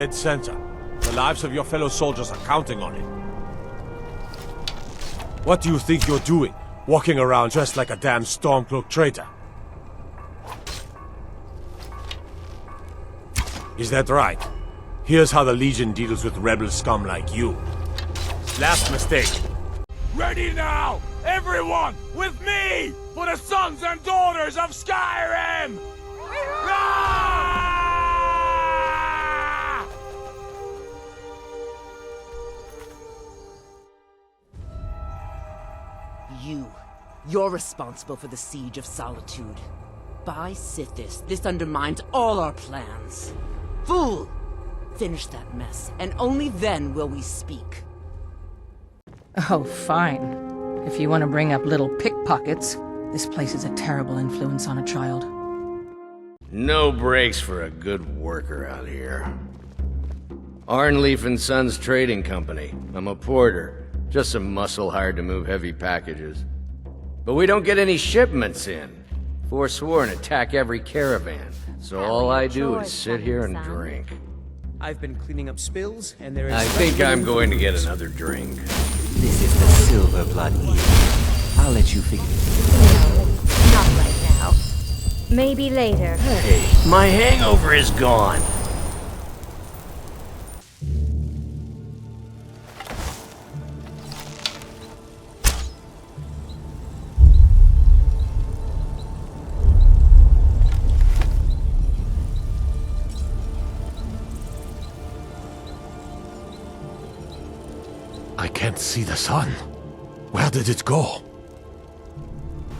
and center. The lives of your fellow soldiers are counting on it. What do you think you're doing, walking around dressed like a damn Stormcloak traitor? Is that right? Here's how the Legion deals with rebel scum like you. Last mistake. Ready now! Everyone, with me! For the sons and daughters of Skyrim! Ah! You're responsible for the siege of Solitude. By Sithis, this undermines all our plans. Fool! Finish that mess, and only then will we speak. Oh, fine. If you want to bring up little pickpockets, this place is a terrible influence on a child. No breaks for a good worker out here. Arnleaf and Sons Trading Company. I'm a porter. Just some muscle hired to move heavy packages. But we don't get any shipments in. Forsworn attack every caravan. So all I do is sit here and drink. I've been cleaning up spills, and there is... I think I'm going to get another drink. This is the Silver Blood Inn. I'll let you figure it No, not right now. Maybe later. Hey, my hangover is gone. I can't see the sun. Where did it go?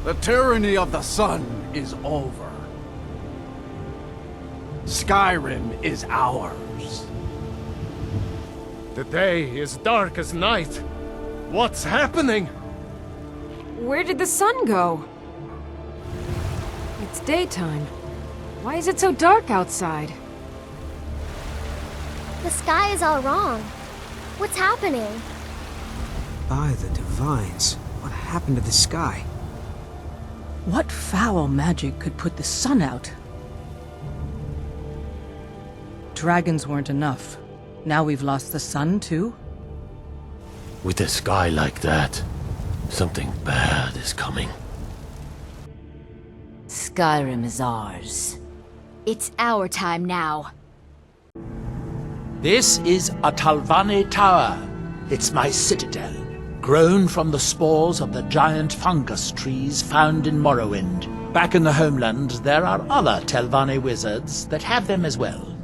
The tyranny of the sun is over. Skyrim is ours. The day is dark as night. What's happening? Where did the sun go? It's daytime. Why is it so dark outside? The sky is all wrong. What's happening? By the divines, what happened to the sky? What foul magic could put the sun out? Dragons weren't enough. Now we've lost the sun, too? With a sky like that, something bad is coming. Skyrim is ours. It's our time now. This is a Talvane Tower. It's my citadel, grown from the spores of the giant fungus trees found in Morrowind. Back in the homeland, there are other Telvanni wizards that have them as well.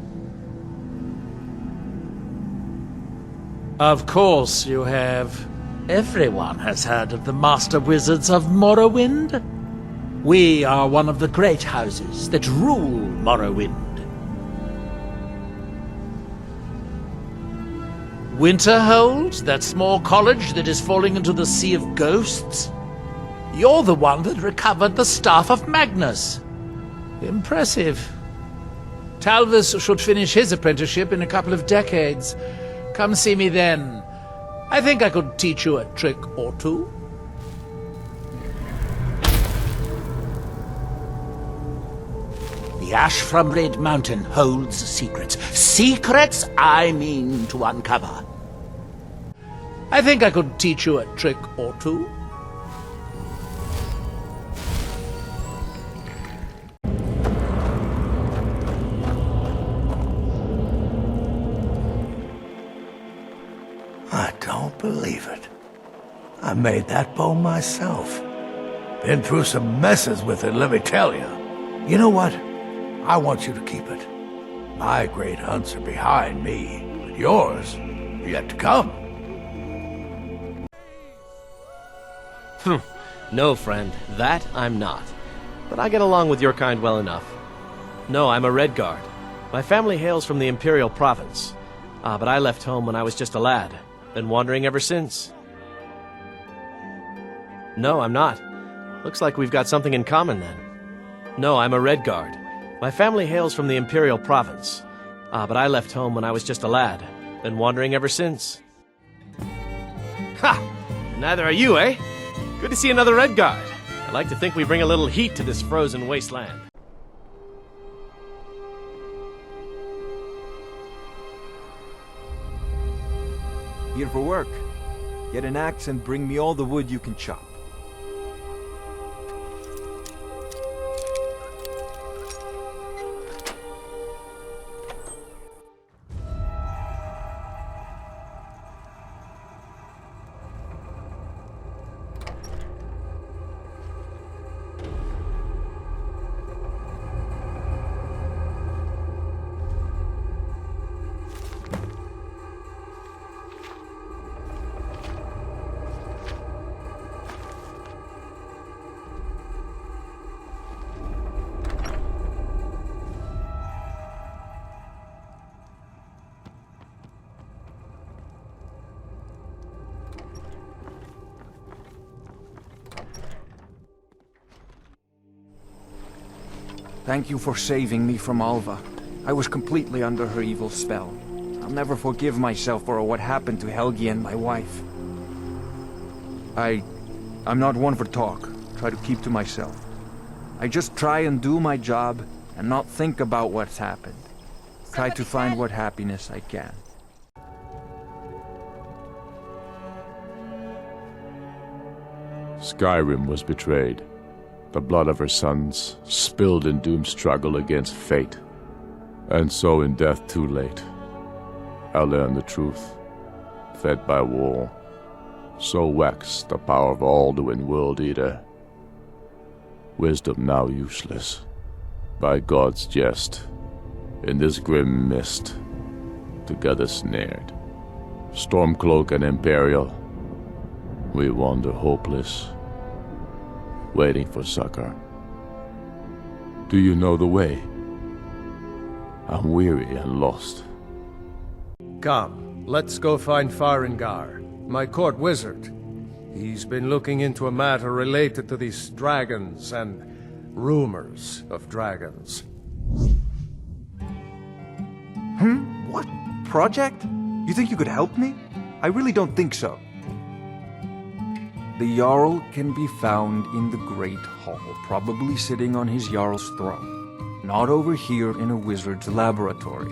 Of course you have. Everyone has heard of the Master Wizards of Morrowind. We are one of the great houses that rule Morrowind. Winterhold, that small college that is falling into the Sea of Ghosts? You're the one that recovered the Staff of Magnus. Impressive. Talvis should finish his apprenticeship in a couple of decades. Come see me then. I think I could teach you a trick or two. The ash from Red Mountain holds secrets. Secrets I mean to uncover. I think I could teach you a trick or two. I don't believe it. I made that bow myself. Been through some messes with it, let me tell you. You know what? I want you to keep it. My great hunts are behind me, but yours are yet to come. No, friend, that I'm not. But I get along with your kind well enough. No, I'm a Redguard. My family hails from the Imperial province. But I left home when I was just a lad. Been wandering ever since. No, I'm not. Looks like we've got something in common then. No, I'm a Redguard. My family hails from the Imperial province. But I left home when I was just a lad. Been wandering ever since. Ha! Neither are you, eh? Good to see another Redguard. I'd like to think we bring a little heat to this frozen wasteland. Here for work. Get an axe and bring me all the wood you can chop. Thank you for saving me from Alva. I was completely under her evil spell. I'll never forgive myself for what happened to Helgi and my wife. I'm not one for talk. Try to keep to myself. I just try and do my job and not think about what's happened. Try to find what happiness I can. Skyrim was betrayed. The blood of her sons, spilled in doomed struggle against fate. And so in death too late, I learned the truth. Fed by war, so waxed the power of Alduin World Eater. Wisdom now useless, by God's jest, in this grim mist, together snared. Stormcloak and Imperial, we wander hopeless, waiting for succor. Do you know the way? I'm weary and lost. Come, let's go find Farengar, my court wizard. He's been looking into a matter related to these dragons and rumors of dragons. What? Project? You think you could help me? I really don't think so. The Jarl can be found in the Great Hall, probably sitting on his Jarl's throne. Not over here in a wizard's laboratory.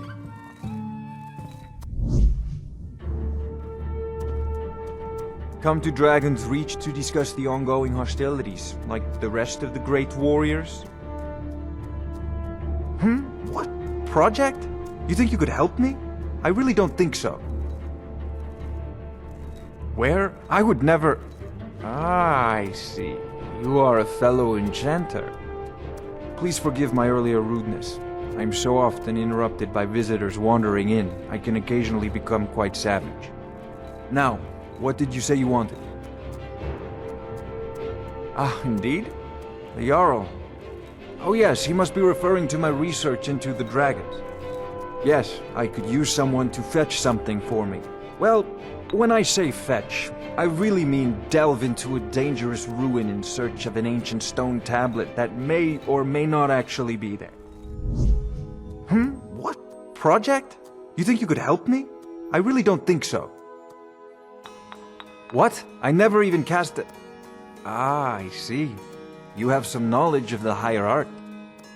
Come to Dragon's Reach to discuss the ongoing hostilities, like the rest of the great warriors? What? Project? You think you could help me? I really don't think so. Where? I would never... Ah, I see. You are a fellow enchanter. Please forgive my earlier rudeness. I'm so often interrupted by visitors wandering in, I can occasionally become quite savage. Now, what did you say you wanted? Ah, indeed? The Jarl. Oh yes, he must be referring to my research into the dragons. Yes, I could use someone to fetch something for me. Well, when I say fetch, I really mean delve into a dangerous ruin in search of an ancient stone tablet that may or may not actually be there. What? Project? You think you could help me? I really don't think so. What? I never even cast it. Ah, I see. You have some knowledge of the higher art.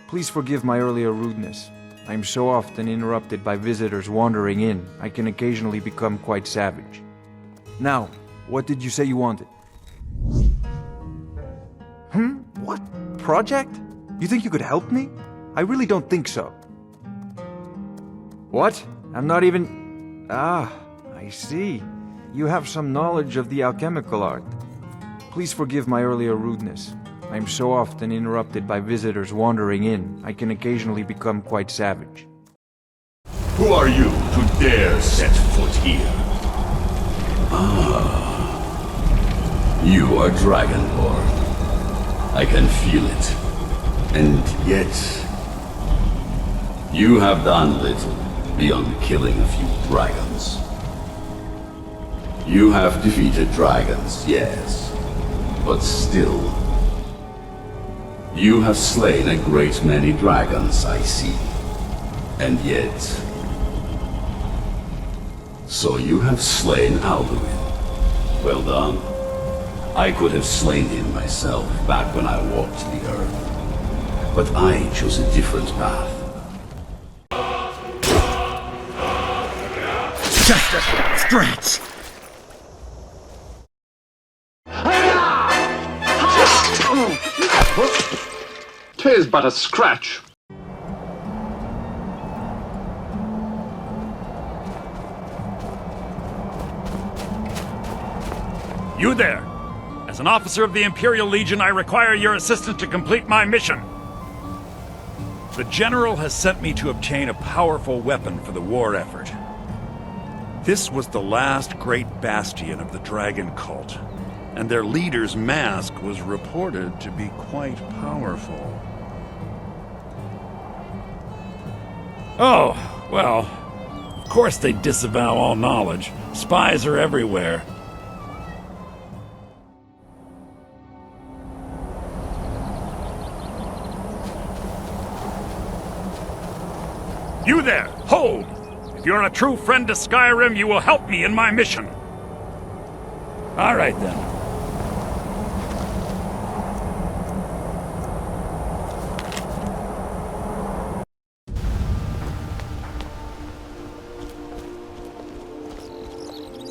Please forgive my earlier rudeness. I'm so often interrupted by visitors wandering in, I can occasionally become quite savage. Now, what did you say you wanted? What? Project? You think you could help me? I really don't think so. What? I'm not even... Ah, I see. You have some knowledge of the alchemical art. Please forgive my earlier rudeness. I'm so often interrupted by visitors wandering in, I can occasionally become quite savage. Who are you to dare set foot here? You are Dragonborn. I can feel it. And yet... you have done little beyond killing a few dragons. You have defeated dragons, yes. But still... you have slain a great many dragons, I see. And yet... so you have slain Alduin. Well done. I could have slain him myself back when I walked the earth. But I chose a different path. Just a stretch! 'Tis but a scratch. You there! As an officer of the Imperial Legion, I require your assistance to complete my mission. The General has sent me to obtain a powerful weapon for the war effort. This was the last great bastion of the Dragon Cult, and their leader's mask was reported to be quite powerful. Oh, well, of course they disavow all knowledge. Spies are everywhere. You there! Hold! If you're a true friend to Skyrim, you will help me in my mission. All right, then.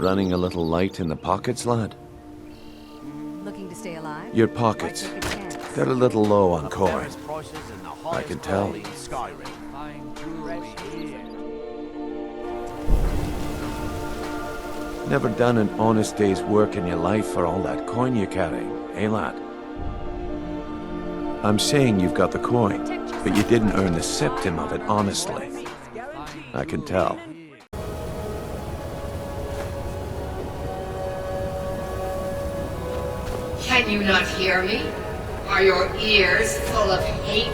Running a little light in the pockets, lad? Looking to stay alive? Your pockets. They're a little low on coin. I can tell. Never done an honest day's work in your life for all that coin you're carrying, eh, lad? I'm saying you've got the coin, but you didn't earn the septim of it honestly. I can tell. Can you not hear me? Are your ears full of hate?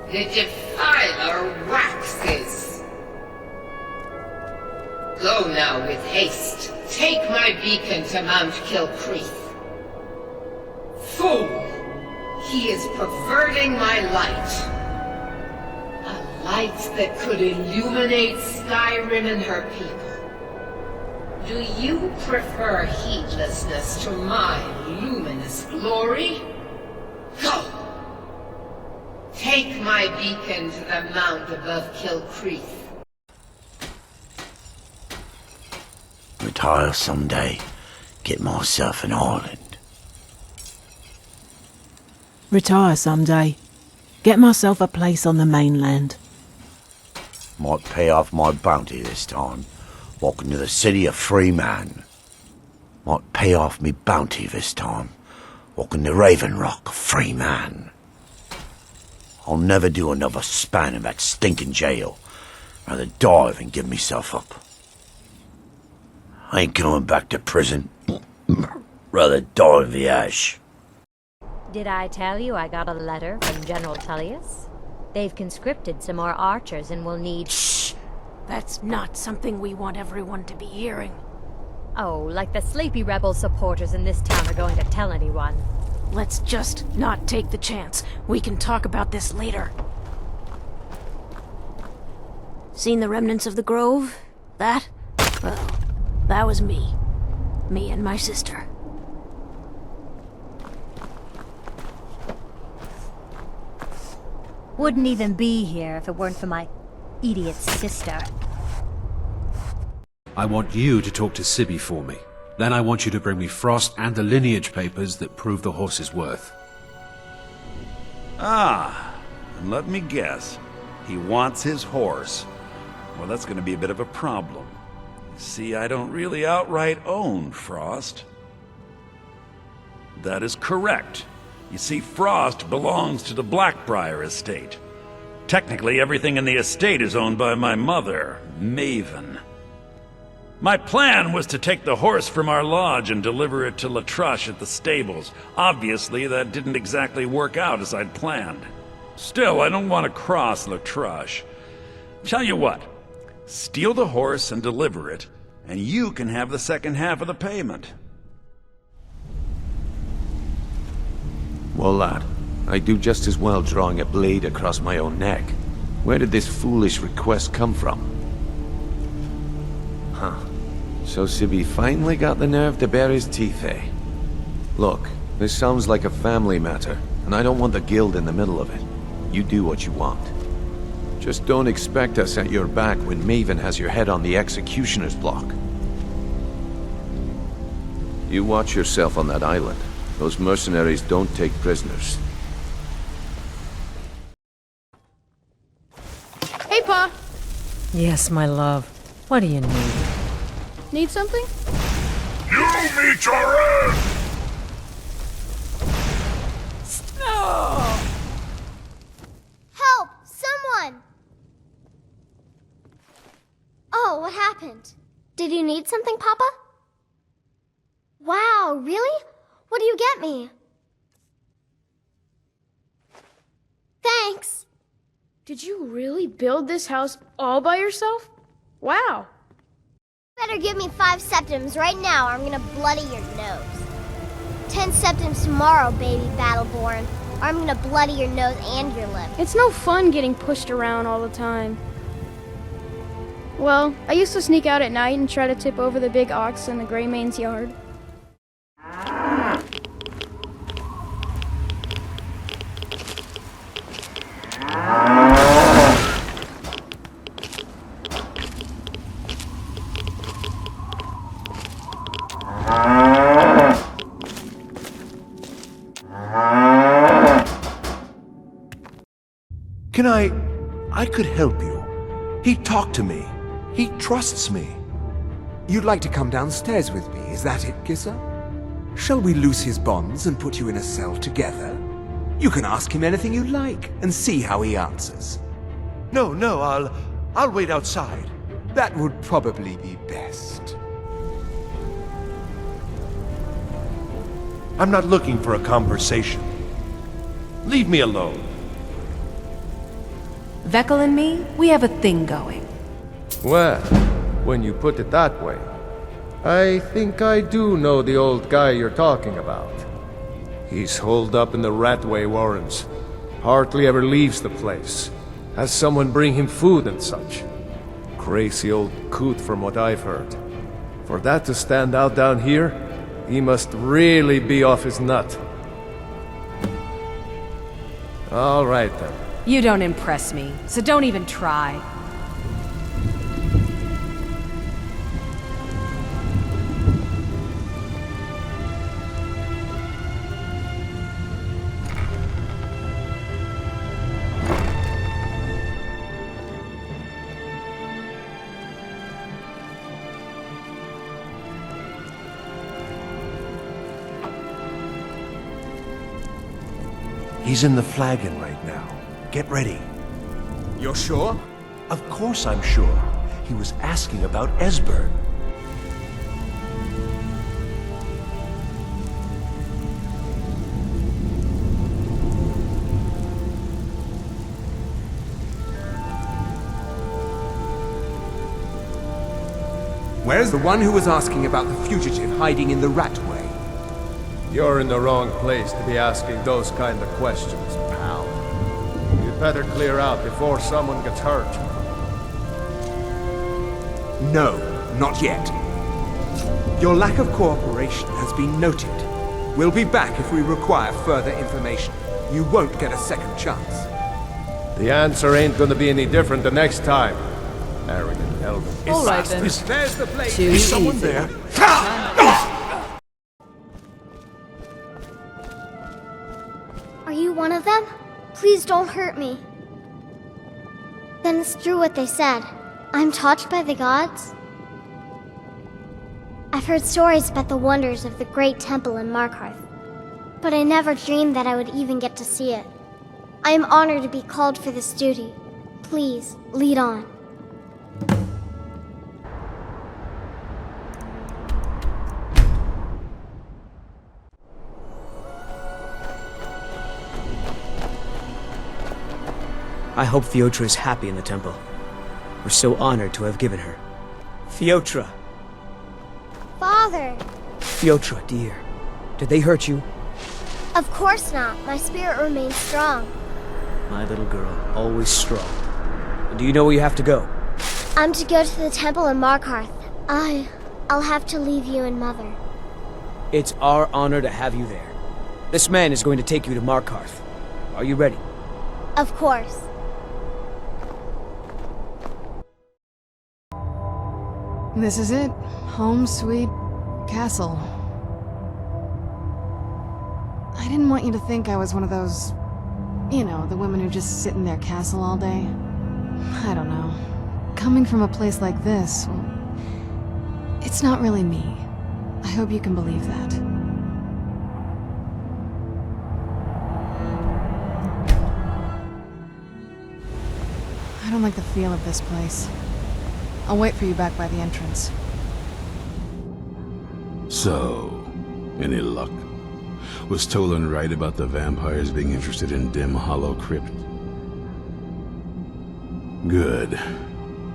The defiler waxes. Go now with haste. Take my beacon to Mount Kilcreath. Fool! He is perverting my light. A light that could illuminate Skyrim and her people. Do you prefer heedlessness to my luminous glory? Go! Take my beacon to the mount above Kilcreath. Retire someday. Get myself an island. Retire someday. Get myself a place on the mainland. Might pay off my bounty this time. Walking to the city a free man. Might pay off me bounty this time. Walking to Raven Rock a free man. I'll never do another span in that stinking jail. Rather die than give myself up. I ain't going back to prison. Rather die in the ash. Did I tell you I got a letter from General Tullius? They've conscripted some more archers and will need... Shh! That's not something we want everyone to be hearing. Oh, like the sleepy rebel supporters in this town are going to tell anyone. Let's just not take the chance. We can talk about this later. Seen the remnants of the grove? That? Well, that was me. Me and my sister. Wouldn't even be here if it weren't for my idiot sister. I want you to talk to Sibby for me. Then I want you to bring me Frost and the lineage papers that prove the horse's worth. Ah, and let me guess. He wants his horse. Well, that's going to be a bit of a problem. See, I don't really outright own Frost. That is correct. You see, Frost belongs to the Blackbriar estate. Technically, everything in the estate is owned by my mother, Maven. My plan was to take the horse from our lodge and deliver it to Latrush at the stables. Obviously, that didn't exactly work out as I'd planned. Still, I don't want to cross Latrush. Tell you what, steal the horse and deliver it, and you can have the second half of the payment. Well, lad, I do just as well drawing a blade across my own neck. Where did this foolish request come from? Huh. So Sibby finally got the nerve to bare his teeth, eh? Look, this sounds like a family matter, and I don't want the guild in the middle of it. You do what you want. Just don't expect us at your back when Maven has your head on the executioner's block. You watch yourself on that island. Those mercenaries don't take prisoners. Hey, Pa! Yes, my love. What do you need? Need something? You meet your end! Help! Someone! Oh, what happened? Did you need something, Papa? Wow, really? What do you get me? Thanks! Did you really build this house all by yourself? Wow. Better give me 5 septims right now or I'm gonna bloody your nose. 10 septims tomorrow, baby Battle-Born, or I'm gonna bloody your nose and your lip. It's no fun getting pushed around all the time. Well, I used to sneak out at night and try to tip over the big ox in the Greymane's yard. Can I could help you. He talked to me. He trusts me. You'd like to come downstairs with me, is that it, Kisser? Shall we loose his bonds and put you in a cell together? You can ask him anything you like and see how he answers. No, I'll wait outside. That would probably be best. I'm not looking for a conversation. Leave me alone. Vekel and me, we have a thing going. Well, when you put it that way, I think I do know the old guy you're talking about. He's holed up in the Ratway warrens. Hardly ever leaves the place. Has someone bring him food and such. Crazy old coot from what I've heard. For that to stand out down here, he must really be off his nut. All right then. You don't impress me, so don't even try. He's in the flagon right now. Get ready. You're sure? Of course I'm sure. He was asking about Esbern. Where's the one who was asking about the fugitive hiding in the Ratway? You're in the wrong place to be asking those kind of questions, pal. You'd better clear out before someone gets hurt. No, not yet. Your lack of cooperation has been noted. We'll be back if we require further information. You won't get a second chance. The answer ain't gonna be any different the next time. Arrogant elder. All right then. There's the place. Is someone there? Are you one of them? Please don't hurt me. Then it's true what they said. I'm taught by the gods? I've heard stories about the wonders of the great temple in Markarth, but I never dreamed that I would even get to see it. I am honored to be called for this duty. Please, lead on. I hope Fiotra is happy in the temple. We're so honored to have given her. Fiotra! Father! Fiotra, dear. Did they hurt you? Of course not. My spirit remains strong. My little girl, always strong. And do you know where you have to go? I'm to go to the temple in Markarth. I'll have to leave you and Mother. It's our honor to have you there. This man is going to take you to Markarth. Are you ready? Of course. This is it. Home sweet castle. I didn't want you to think I was one of those... You know, the women who just sit in their castle all day. I don't know. Coming from a place like this, well, it's not really me. I hope you can believe that. I don't like the feel of this place. I'll wait for you back by the entrance. So, any luck? Was Tolan right about the vampires being interested in Dim Hollow Crypt? Good.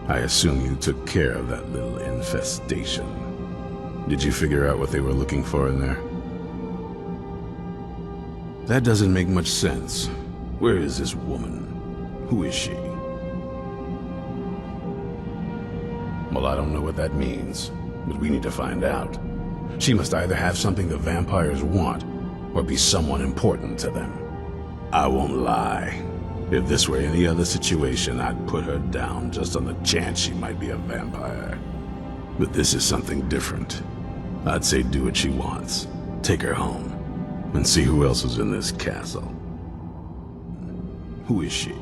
I assume you took care of that little infestation. Did you figure out what they were looking for in there? That doesn't make much sense. Where is this woman? Who is she? Well, I don't know what that means, but we need to find out. She must either have something the vampires want, or be someone important to them. I won't lie. If this were any other situation, I'd put her down just on the chance she might be a vampire. But this is something different. I'd say do what she wants. Take her home, and see who else is in this castle. Who is she?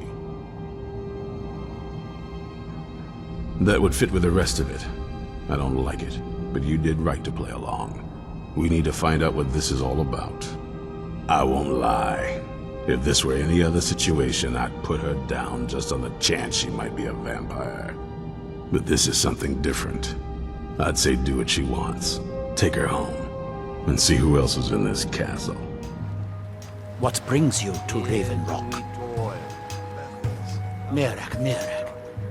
That would fit with the rest of it. I don't like it, but you did right to play along. We need to find out what this is all about. I won't lie. If this were any other situation, I'd put her down just on the chance she might be a vampire. But this is something different. I'd say do what she wants. Take her home, and see who else is in this castle. What brings you to Raven Rock? Miraak.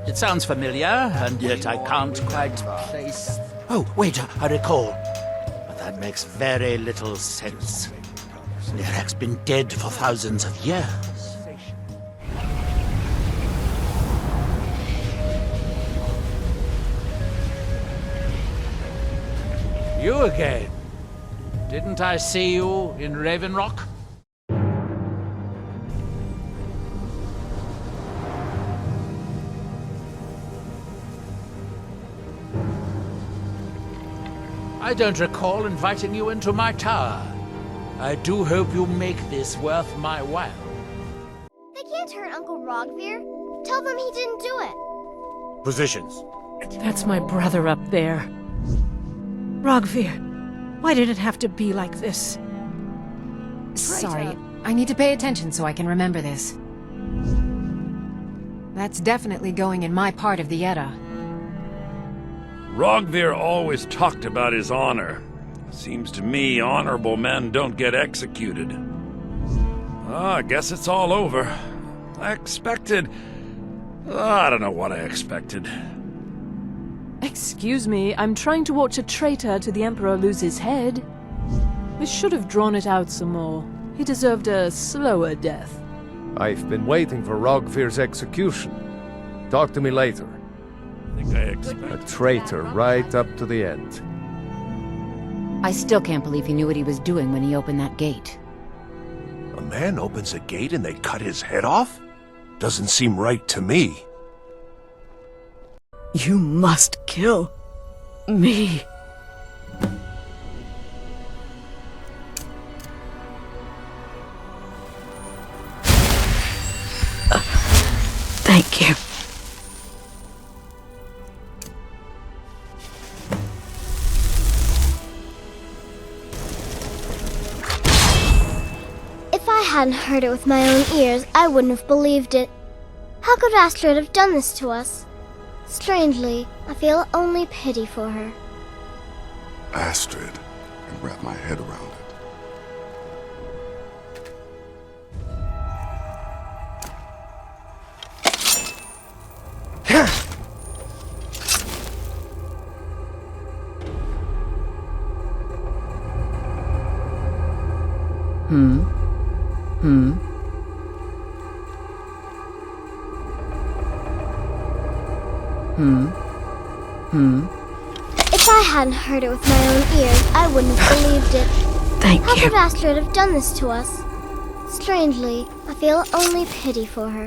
It sounds familiar, and yet I can't quite place... Oh, wait, I recall. But that makes very little sense. Miraak's been dead for thousands of years. You again? Didn't I see you in Raven Rock? I don't recall inviting you into my tower. I do hope you make this worth my while. They can't hurt Uncle Rogvir. Tell them he didn't do it. Positions. That's my brother up there. Rogvir, why did it have to be like this? Sorry, I need to pay attention so I can remember this. That's definitely going in my part of the Edda. Rogvir always talked about his honor. Seems to me honorable men don't get executed. I guess it's all over. I expected... I don't know what I expected. Excuse me, I'm trying to watch a traitor to the Emperor lose his head. We should have drawn it out some more. He deserved a slower death. I've been waiting for Rogvir's execution. Talk to me later. A traitor right up to the end. I still can't believe he knew what he was doing when he opened that gate. A man opens a gate and they cut his head off? Doesn't seem right to me. You must kill me. Thank you. If I hadn't heard it with my own ears, I wouldn't have believed it. How could Astrid have done this to us? Strangely, I feel only pity for her. Astrid, I can wrap my head around it. If I hadn't heard it with my own ears, I wouldn't have believed it. Thank How you. could Astrid have done this to us? Strangely, I feel only pity for her.